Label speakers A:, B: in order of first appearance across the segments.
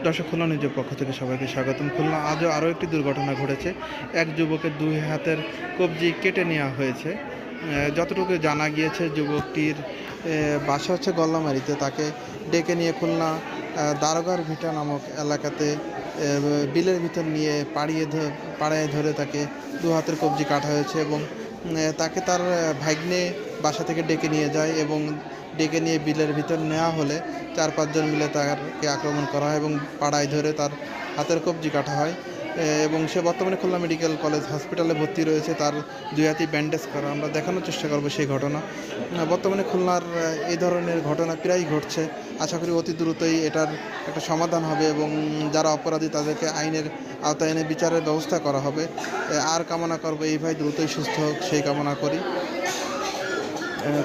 A: দর্শক, খুলনা নিউজের পক্ষ থেকে সবাইকে স্বাগতম। খুলনা আজও আরও একটি দুর্ঘটনা ঘটেছে। এক যুবকের দুই হাতের কবজি কেটে নেওয়া হয়েছে। যতটুকু জানা গিয়েছে, যুবকটির বাসা হচ্ছে গল্লামারিতে। তাকে ডেকে নিয়ে খুলনা দারোগার ভিটা নামক এলাকাতে বিলের ভিতর নিয়ে পাড়ায় ধরে তাকে দু হাতের কবজি কাটা হয়েছে এবং তাকে তার ভাগ্নে বাসা থেকে ডেকে নিয়ে যায় এবং ডেকে নিয়ে বিলের ভিতর নেওয়া হলে 4-5 জন মিলে তাকে আক্রমণ করা হয় এবং পাড়ায় ধরে তার হাতের কবজি কাটা হয় এবং সে বর্তমানে খুলনা মেডিকেল কলেজ হসপিটালে ভর্তি রয়েছে। তার দুই হাতেই ব্যান্ডেজ করা। আমরা দেখানোর চেষ্টা করব সেই ঘটনা। বর্তমানে খুলনার এই ধরনের ঘটনা প্রায়ই ঘটছে। আশা করি অতি দ্রুতই এটার একটা সমাধান হবে এবং যারা অপরাধী তাদেরকে আইনের আওতায় এনে বিচারের ব্যবস্থা করা হবে। আর কামনা করব এই ভাই দ্রুতই সুস্থ হোক, সেই কামনা করি।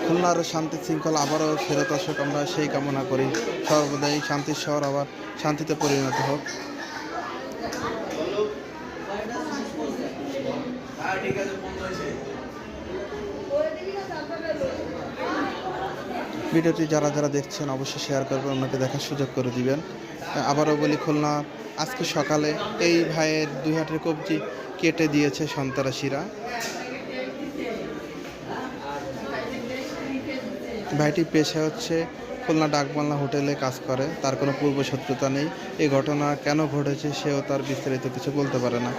A: খুলনার শান্তি শৃঙ্খলা আবারও ফেরত আসুক, আমরা সেই কামনা করি। সর্বদাই শান্তির শহর আবার শান্তিতে পরিণত হোক। ভিডিওটি যারা যারা দেখছেন অবশ্যই শেয়ার করবেন, অন্যকে দেখার সুযোগ করে দিবেন। আবারও বলি, খুলনা আজকে সকালে এই ভাইয়ের দুই হাতের কবজি কেটে দিয়েছে সন্ত্রাসীরা। ভাইটি পেশা হচ্ছে খুলনা ডাকবাংলা হোটেলে কাজ করে। তার কোনো পূর্ব শত্রুতা নেই। এই ঘটনা কেন ঘটেছে সেও তার বিস্তারিত কিছু বলতে পারে না।